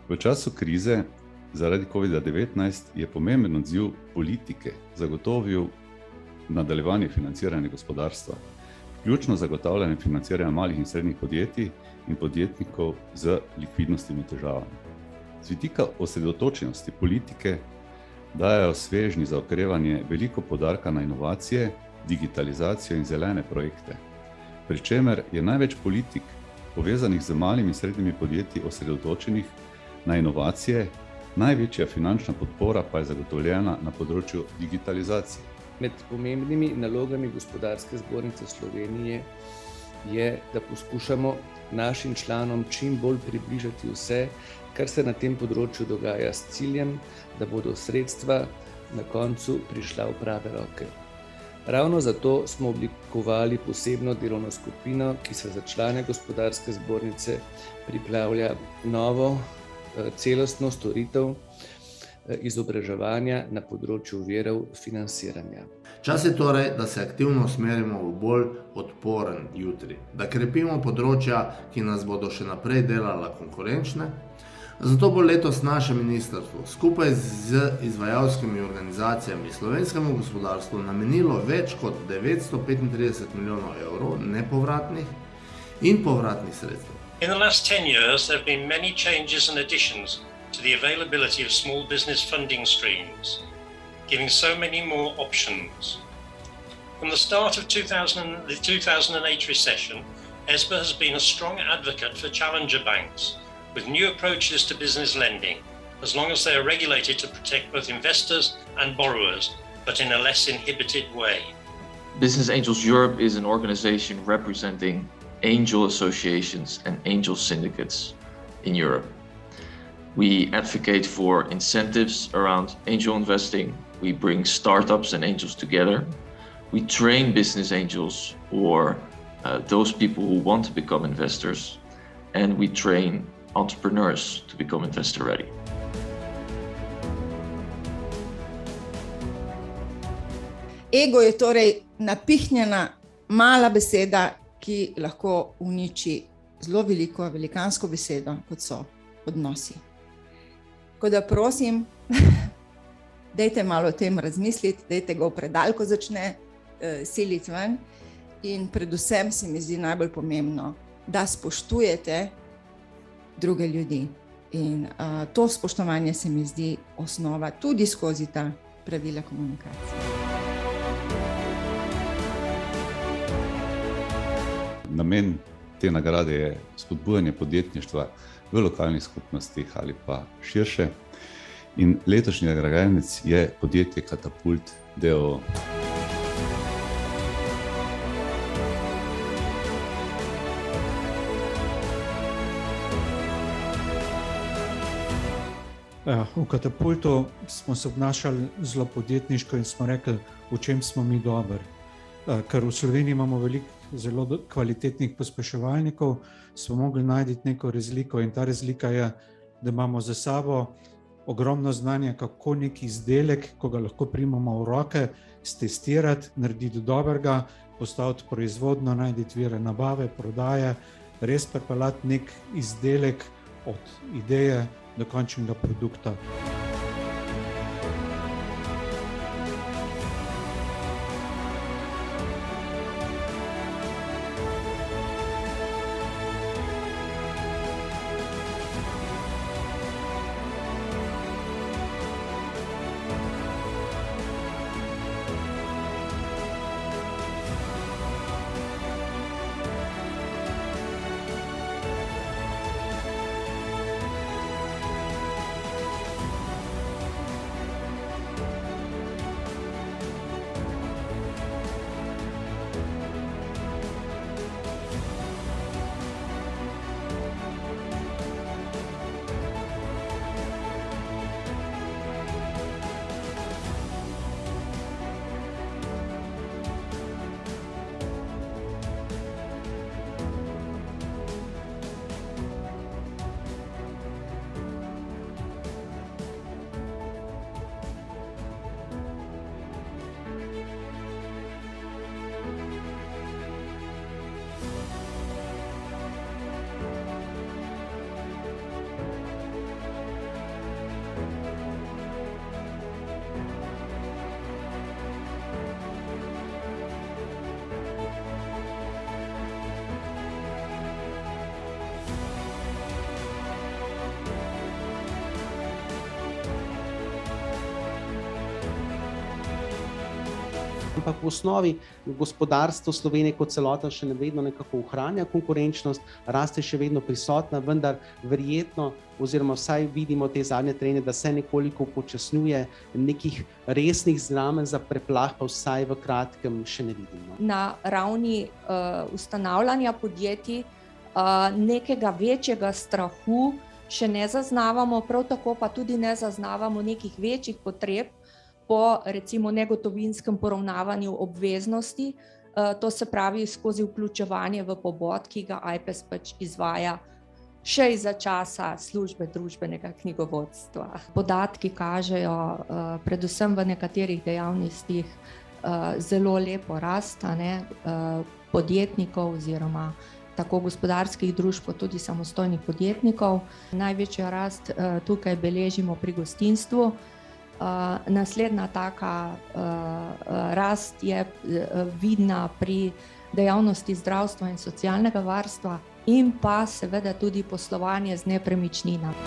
V času krize zaradi COVID-19 je pomemben odziv politike zagotovil nadaljevanje financiranja gospodarstva, vključno zagotavljanje financiranja malih in srednjih podjetij in podjetnikov z likvidnostnimi težavami. Z vidika osredotočenosti politike dajejo svežnji za okrevanje veliko poudarka na inovacije, digitalizacijo in zelene projekte, pri čemer je največ politik povezanih z malimi in srednjimi podjetji osredotočenih na inovacije, največja finančna podpora pa je zagotovljena na področju digitalizacije. Med pomembnimi nalogami Gospodarske zbornice Slovenije je, da poskušamo našim članom čim bolj približati vse, kar se na tem področju dogaja s ciljem, da bodo sredstva na koncu prišla v prave roke. Ravno zato smo oblikovali posebno delovno skupino, ki se za člane Gospodarske zbornice pripravlja novo celostno storitev izobraževanja na področju virov financiranja. Čas je torej, da se aktivno usmerimo v bolj odporen jutri, da krepimo področja, ki nas bodo še naprej delala konkurenčne. Zato bo letos naše ministrstvo skupaj z izvajalskimi organizacijami slovenskemu gospodarstvu namenilo več kot 935 milijonov evrov nepovratnih in povratnih sredstev. In the last 10 years, there have been many changes and additions to the availability of small business funding streams, giving so many more options. From the start of the 2008 recession, ESBA has been a strong advocate for challenger banks, with new approaches to business lending, as long as they are regulated to protect both investors and borrowers, but in a less inhibited way. Business Angels Europe is an organization representing angel associations and angel syndicates in Europe. We advocate for incentives around angel investing. We bring startups and angels together. We train business angels or those people who want to become investors, and we train entrepreneurs to become investor ready. Ego je torej napihnjena mala beseda, ki lahko uniči zelo veliko, velikansko besedo, kot so odnosi. Tako da prosim, dajte malo o tem razmisliti, dajte ga v predal, ko začne siliti ven, in predvsem se mi zdi najbolj pomembno, da spoštujete druge ljudi. In to spoštovanje se mi zdi osnova tudi skozi ta pravila komunikacije. Namen te nagrade je spodbujanje podjetništva v lokalnih skupnostih ali pa širše. In letošnji nagrajenec je podjetje Katapult d.o.o. V Katapultu smo se obnašali zelo podjetniško in smo rekli, v čem smo mi dobri. Ker v Sloveniji imamo veliko zelo kvalitetnih pospeševalnikov, smo mogli najti neko razliko in ta razlika je, da imamo za sabo ogromno znanja, kako neki izdelek, ko ga lahko primamo v roke, stestirati, narediti dobrega, postaviti proizvodno, najti vire nabave, prodaje, res pripeljati nek izdelek od ideje do končnega produkta. Ampak v osnovi gospodarstvo Slovenije kot celota še vedno nekako ohranja konkurenčnost, raste še vedno prisotna, vendar verjetno, oziroma vsaj vidimo te zadnje trende, da se nekoliko upočasnjuje, nekih resnih znamenj za preplah pa vsaj v kratkem še ne vidimo. Na ravni ustanavljanja podjetij nekega večjega strahu še ne zaznavamo, prav tako pa tudi ne zaznavamo nekih večjih potreb po recimo negotovinskem poravnavanju obveznosti, to se pravi skozi vključevanje v pobot, ki ga AJPES pač izvaja še izza časa službe družbenega knjigovodstva. Podatki kažejo predvsem v nekaterih dejavnostih zelo lepo rast podjetnikov oziroma tako gospodarskih družb kot tudi samostojnih podjetnikov. Največjo rast tukaj beležimo pri gostinstvu. Naslednja taka rast je vidna pri dejavnosti zdravstva in socialnega varstva in pa seveda tudi poslovanje z nepremičninami.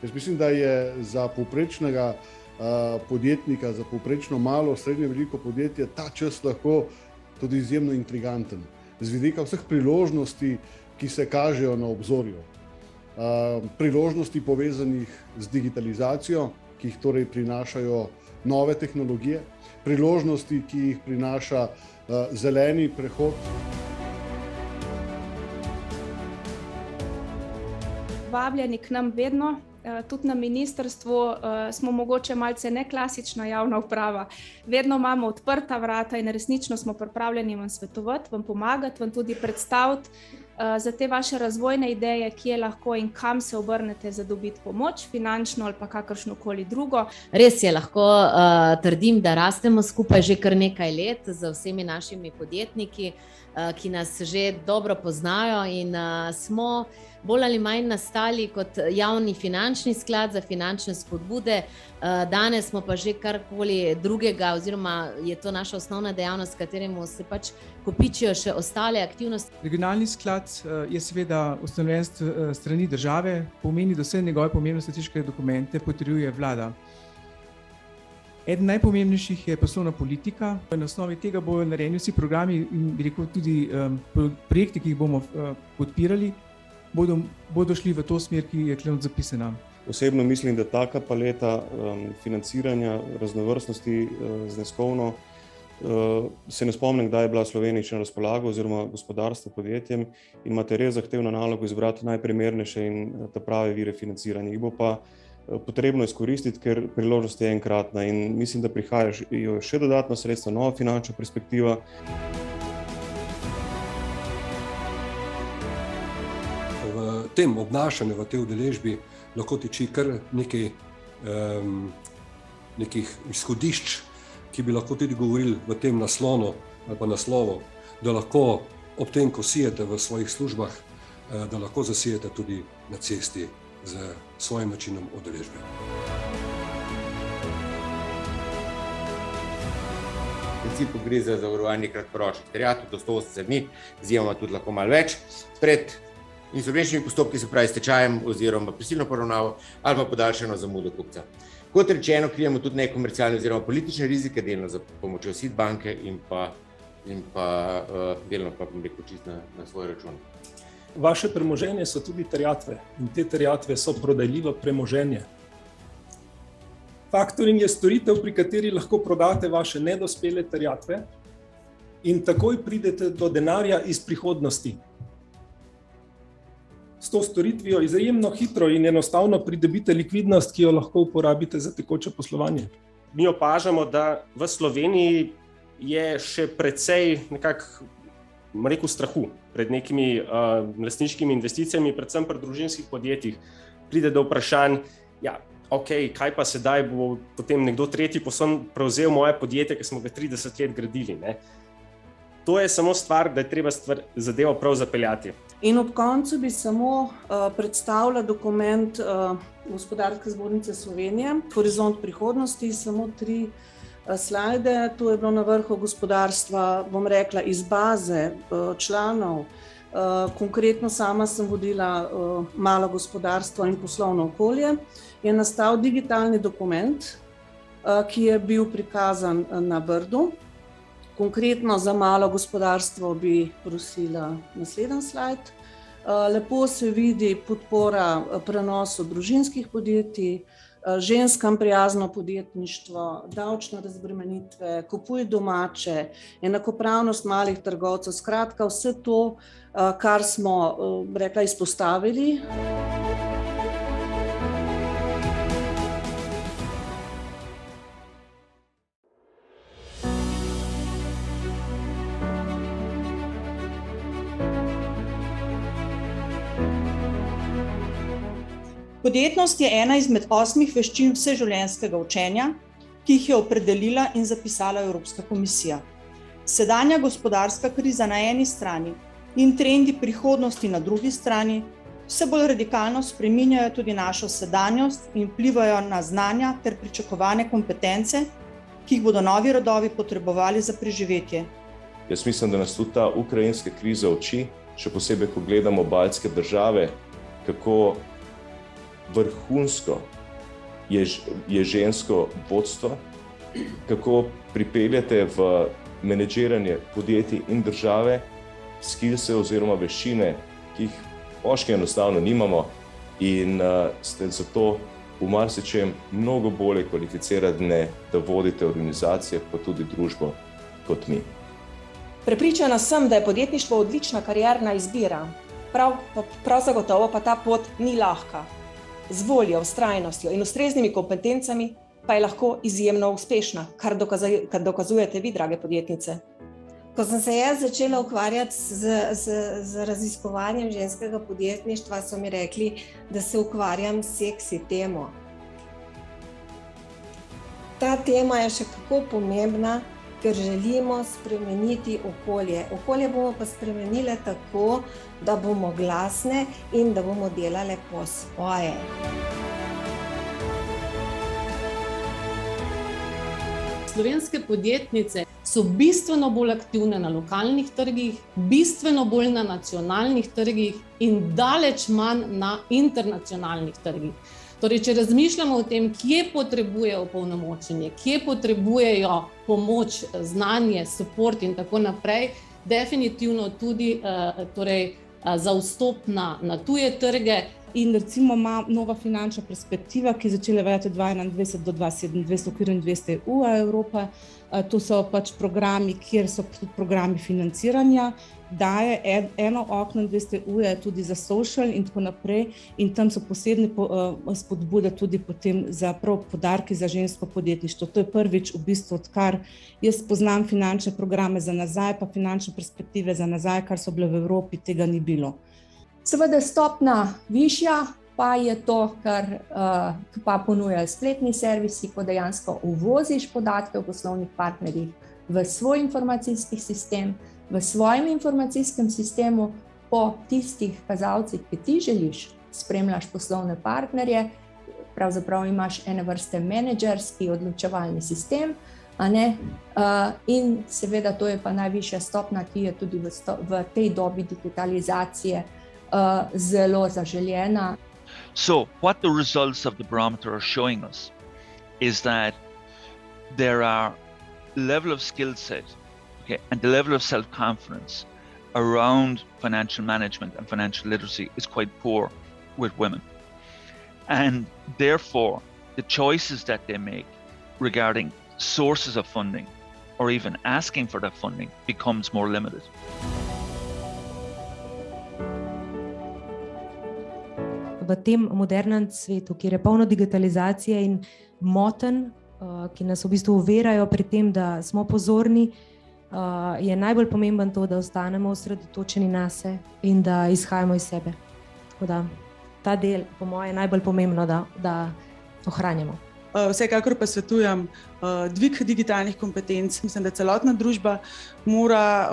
Jaz mislim, da je za povprečnega podjetnika, za povprečno malo, srednje veliko podjetje ta čas lahko tudi izjemno intriganten. Z vidika vseh priložnosti, ki se kažejo na obzorju. Priložnosti povezanih z digitalizacijo, ki jih torej prinašajo nove tehnologije, priložnosti, ki jih prinaša zeleni prehod. Vabljeni k nam vedno, tudi na ministrstvu smo mogoče malce neklasična javna uprava. Vedno imamo odprta vrata in resnično smo pripravljeni vam svetovati, vam pomagati, vam tudi predstaviti za te vaše razvojne ideje, kje lahko in kam se obrnete za dobiti pomoč, finančno ali pa kakršnokoli drugo. Res je, lahko trdim, da rastemo skupaj že kar nekaj let z vsemi našimi podjetniki, ki nas že dobro poznajo in smo bolj ali manj nastali kot javni finančni sklad za finančne spodbude. Danes smo pa že karkoli drugega, oziroma je to naša osnovna dejavnost, kateremu se pač kopičijo še ostale aktivnosti. Regionalni sklad je seveda ustanovljen strani države, pomeni, da vse njegove pomembne strateške dokumente potrjuje vlada. Eden najpomembnejših je poslovna politika. Na osnovi tega bodo narejeni vsi programi in tudi projekti, ki jih bomo podpirali, bodo šli v to smer, ki je tukaj zapisana. Osebno mislim, da taka paleta financiranja raznovrstnosti zneskovno se ne spomnim, kdaj je bila Slovenija še na razpolago oziroma gospodarstvo podjetjem in imate res zahtevno nalogo izbrati najprimernejše in ta prave vire financiranja. Jih bo pa potrebno izkoristiti, ker priložnost je enkratna in mislim, da prihajajo še dodatna sredstva, nova finančna perspektiva. V tem obnašanju, v tej udeležbi lahko tiči kar nekih izhodišč, ki bi lahko tudi govorili v tem naslonu ali pa naslovu, da lahko ob tem, ko sijete v svojih službah, da lahko zasijete tudi na cesti z svojim načinom udeležbe. V principu gre za zavarovanje kratkoročnih terjatev do 180 dni, izjemoma tudi lahko malo več, pred insolvenčnimi postopki, se pravi stečajem oziroma prisilno poravnavo ali pa podaljšano zamudo kupca. Kot rečeno, krijemo tudi nekomercialne oziroma politične rizike, delno za pomočjo SID banke in pa delno pa čisto na svoj račun. Vaše premoženje so tudi terjatve in te terjatve so prodajljivo premoženje. Faktoring je storitev, pri kateri lahko prodate vaše nedospele terjatve in takoj pridete do denarja iz prihodnosti. S to storitvijo izjemno hitro in enostavno pridobite likvidnost, ki jo lahko uporabite za tekoče poslovanje. Mi opažamo, da v Sloveniji je še precej nekako strahu pred nekimi lastniškimi investicijami, predvsem pri družinskih podjetjih. Pride do vprašanj, kaj pa sedaj bo potem nekdo tretji prevzel moje podjetje, ki smo ga 30 let gradili. Ne? To je samo stvar, da je treba zadevo prav zapeljati. In ob koncu bi samo predstavila dokument Gospodarske zbornice Slovenije, Horizont prihodnosti, samo 3 slajde. To je bilo na vrhu gospodarstva, bom rekla, iz baze članov. Konkretno sama sem vodila malo gospodarstvo in poslovno okolje je nastal digitalni dokument, ki je bil prikazan na Brdu. Konkretno za malo gospodarstvo bi prosila naslednji slajd. Lepo se vidi podpora prenosu družinskih podjetij, ženskam prijazno podjetništvo, davčne razbremenitve, kupuj domače, enakopravnost malih trgovcev, skratka vse to, kar smo izpostavili. Podjetnost je ena izmed 8 veščin vseživljenjskega učenja, ki jih je opredelila in zapisala Evropska komisija. Sedanja gospodarska kriza na eni strani in trendi prihodnosti na drugi strani vse bolj radikalno spreminjajo tudi našo sedanjost in vplivajo na znanja ter pričakovane kompetence, ki jih bodo novi rodovi potrebovali za preživetje. Jaz mislim, da nas tudi ta ukrajinska kriza uči, še posebej, ko gledamo baltske države, kako vrhunsko je žensko vodstvo, kako pripeljete v menedžiranje podjetij in države skillse oziroma veščine, ki jih moški enostavno nimamo in ste zato v marsičem mnogo bolje kvalificirani, da vodite organizacije, pa tudi družbo kot mi. Prepričana sem, da je podjetništvo odlična karierna izbira. Prav zagotovo pa ta pot ni lahka. Z voljo, vztrajnostjo in ustreznimi kompetencami pa je lahko izjemno uspešna, kar dokazujete vi, drage podjetnice. Ko sem se jaz začela ukvarjati z raziskovanjem ženskega podjetništva, so mi rekli, da se ukvarjam s seksi temo. Ta tema je še kako pomembna, ker želimo spremeniti okolje. Okolje bomo pa spremenile tako, da bomo glasne in da bomo delale po svoje. Slovenske podjetnice so bistveno bolj aktivne na lokalnih trgih, bistveno bolj na nacionalnih trgih in daleč manj na internacionalnih trgih. Torej, če razmišljamo o tem, kje potrebujejo opolnomočenje, kje potrebujejo pomoč, znanje, support in tako naprej, definitivno tudi za vstop na tuje trge. In recimo ima nova finančna perspektiva, ki je začela veljati od 2021 do 2027 v okviru InvestEU Evropa. To so pač programi, kjer so tudi programi financiranja, daje eno okno InvestEU tudi za social in tako naprej in tam so posebne spodbude tudi potem za prav podarki za žensko podjetništvo. To je prvič v bistvu, odkar jaz poznam finančne programe za nazaj, pa finančne perspektive za nazaj, kar so bile v Evropi, tega ni bilo. Seveda stopna višja pa je to, kar pa ponujajo spletni servisi, ko dejansko uvoziš podatke o poslovnih partnerjih v svoj informacijski sistem, v svojem informacijskem sistemu po tistih kazalcih, ki ti želiš, spremljaš poslovne partnerje, pravzaprav imaš ene vrste menedžerski odločevalni sistem, in seveda to je pa najvišja stopna, ki je tudi v tej dobi digitalizacije zelo zaželjena. So what the results of the barometer are showing us is that there are level of skill set, and the level of self-confidence around financial management and financial literacy is quite poor with women. And therefore, the choices that they make regarding sources of funding or even asking for that funding becomes more limited. V tem modernem svetu, kjer je polno digitalizacije in motenj, ki nas v bistvu ovirajo pri tem, da smo pozorni, je najbolj pomemben to, da ostanemo osredotočeni nase in da izhajamo iz sebe. Tako da ta del, po moje, je najbolj pomembno, da ohranjamo. Vsekakor pa svetujem dvig digitalnih kompetenc. Mislim, da celotna družba mora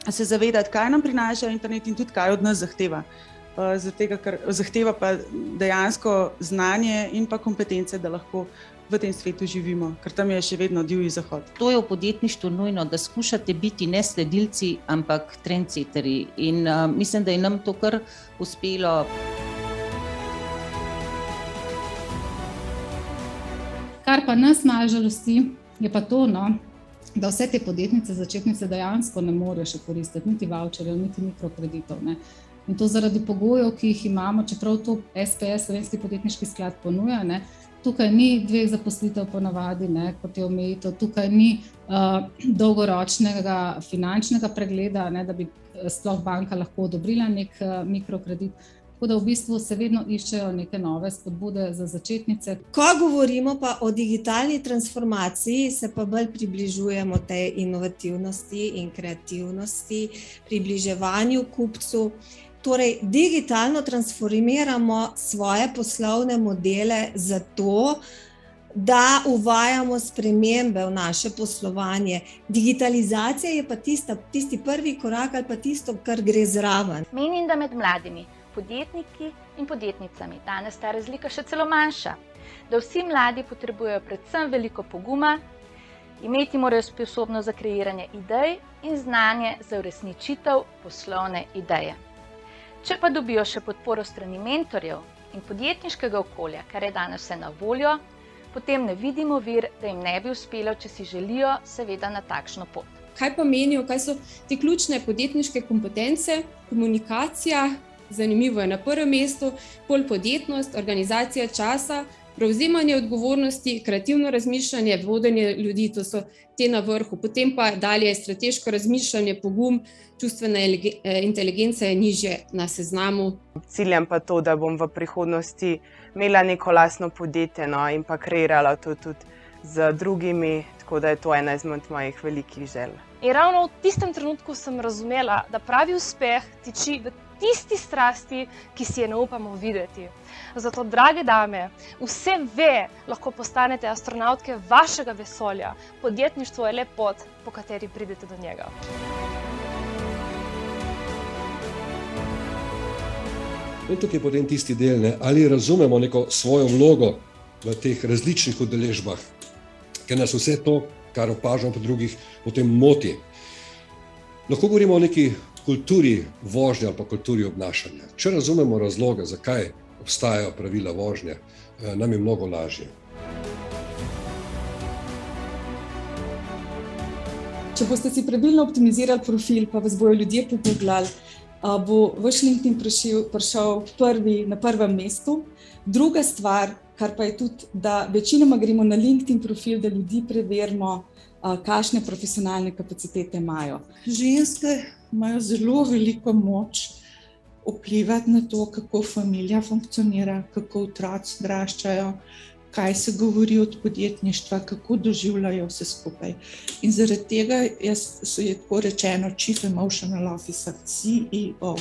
se zavedati, kaj nam prinaša internet in tudi kaj od nas zahteva. Zaradi tega, ker zahteva pa dejansko znanje in pa kompetence, da lahko v tem svetu živimo, ker tam je še vedno divji zahod. To je v podjetništvu nujno, da skušate biti ne sledilci, ampak trendsetterji. In mislim, da je nam to kar uspelo. Kar pa nas malo žalosti, je pa to, da vse te podjetnice, začetnice dejansko ne morejo še koristiti niti voucherjev, niti mikrokreditov. Ne. In to zaradi pogojev, ki jih imamo, čeprav to SPS, Slovenski podjetniški sklad, ponuja. Ne. Tukaj ni 2 zaposlitev ponavadi, ne, kot je omejitev, tukaj ni dolgoročnega finančnega pregleda, ne, da bi sploh banka lahko odobrila nek mikrokredit. Tako da v bistvu se vedno iščejo neke nove spodbude za začetnice. Ko govorimo pa o digitalni transformaciji, se pa bolj približujemo tej inovativnosti in kreativnosti, približevanju kupcu. Torej, digitalno transformiramo svoje poslovne modele zato, da uvajamo spremembe v naše poslovanje. Digitalizacija je pa tisti prvi korak ali pa tisto, kar gre zraven. Menim, da med mladimi podjetniki in podjetnicami danes ta razlika še celo manjša. Da vsi mladi potrebujejo predvsem veliko poguma, imeti morajo sposobnost za kreiranje idej in znanje za uresničitev poslovne ideje. Če pa dobijo še podporo strani mentorjev in podjetniškega okolja, kar je danes vse na voljo, potem ne vidimo vir, da jim ne bi uspelo, če si želijo seveda na takšno pot. Kaj pa menijo, kaj so te ključne podjetniške kompetence? Komunikacija, zanimivo je na prvem mestu, pol podjetnost, organizacija časa, prevzemanje odgovornosti, kreativno razmišljanje, vodenje ljudi, to so te na vrhu. Potem pa dalje strateško razmišljanje, pogum, čustvena inteligenca je nižje na seznamu. Ciljem pa to, da bom v prihodnosti imela neko lastno podjetje in pa kreirala to tudi z drugimi, tako da je to ena izmed mojih velikih želj. In ravno v tistem trenutku sem razumela, da pravi uspeh tiči v tisti strasti, ki si je ne upamo videti. Zato, drage dame, vse ve, lahko postanete astronavtke vašega vesolja. Podjetništvo je le pot, po kateri pridete do njega. In tukaj je potem tisti del, ali razumemo neko svojo vlogo v teh različnih udeležbah, ker nas vse to, kar opažamo po drugih, potem moti. Lahko govorimo o neki kulturi vožnje ali pa kulturi obnašanja. Če razumemo razloge, zakaj obstajajo pravila vožnje, nam je mnogo lažje. Če boste si pravilno optimizirali profil, pa vas bojo ljudje pogooglali, bo vaš LinkedIn prišel na prvem mestu. Druga stvar, kar pa je tudi, da večinoma gremo na LinkedIn profil, da ljudi preverimo, kakšne profesionalne kapacitete imajo. Ženske imajo zelo veliko moč vplivati na to, kako familija funkcionira, kako otroci odraščajo, kaj se govori od podjetništva, kako doživljajo vse skupaj. In zaradi tega je tako rečeno Chief Emotional Officer, CEO.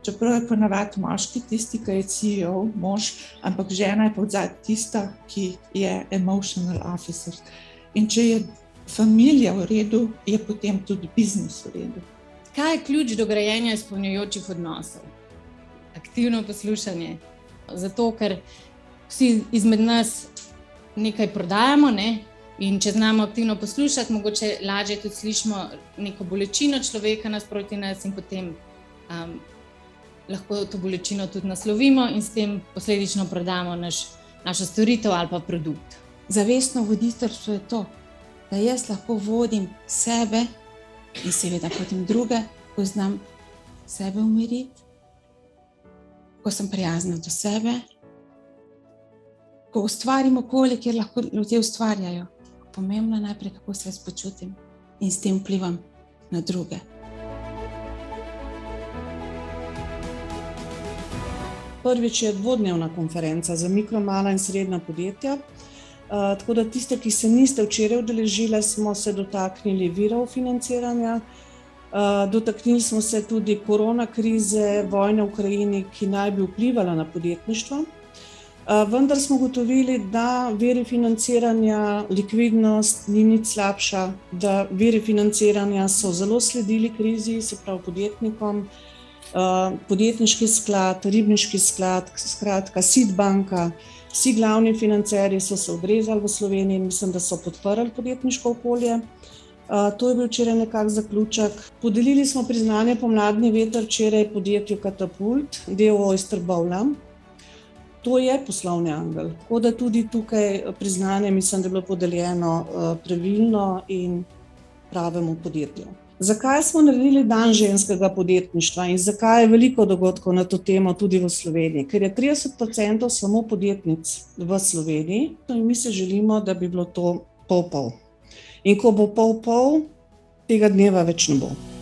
Čeprav je ponavadi moški tisti, ki je CEO, mož, ampak žena je pa odzadaj tista, ki je Emotional Officer. In če je familija v redu, je potem tudi biznis v redu. Kaj je ključ do grajenja izpolnjujočih odnosov? Aktivno poslušanje. Zato, ker vsi izmed nas nekaj prodajamo, ne? In če znamo aktivno poslušati, mogoče lažje tudi slišimo neko bolečino človeka nasproti nas in potem lahko to bolečino tudi naslovimo in s tem posledično prodamo našo storitev ali pa produkt. Zavestno voditeljstvo je to, da jaz lahko vodim sebe in seveda potem druge, ko znam sebe umiriti, ko sem prijazna do sebe, ko ustvarim okolje, kjer lahko ljudje ustvarjajo. Pomembno najprej, kako se jaz počutim in s tem vplivam na druge. Prvič je dvodnevna konferenca za mikro, mala in srednja podjetja. Tako da tiste, ki se niste včeraj udeležile, smo se dotaknili virov financiranja. Dotaknili smo se tudi korona krize, vojne v Ukrajini, ki naj bi vplivala na podjetništvo. Vendar smo ugotovili, da viri financiranja, likvidnost ni nič slabša, da viri financiranja so zelo sledili krizi, se pravi podjetnikom. Podjetniški sklad, ribniški sklad, skratka SID banka, vsi glavni financerji so se odrezali v Sloveniji in mislim, da so podprli podjetniško okolje. To je bil včeraj nekak zaključek. Podelili smo priznanje Pomladni veter včeraj podjetju Katapult, d.o.o. iz Trbovlja. To je poslovni angel, tako da tudi tukaj priznanje mislim, da je bilo podeljeno pravilno in pravemu podjetju. Zakaj smo naredili dan ženskega podjetništva in zakaj je veliko dogodkov na to temo tudi v Sloveniji? Ker je 30% samo podjetnic v Sloveniji in mi se želimo, da bi bilo to pol-pol. In ko bo pol-pol, tega dneva več ne bo.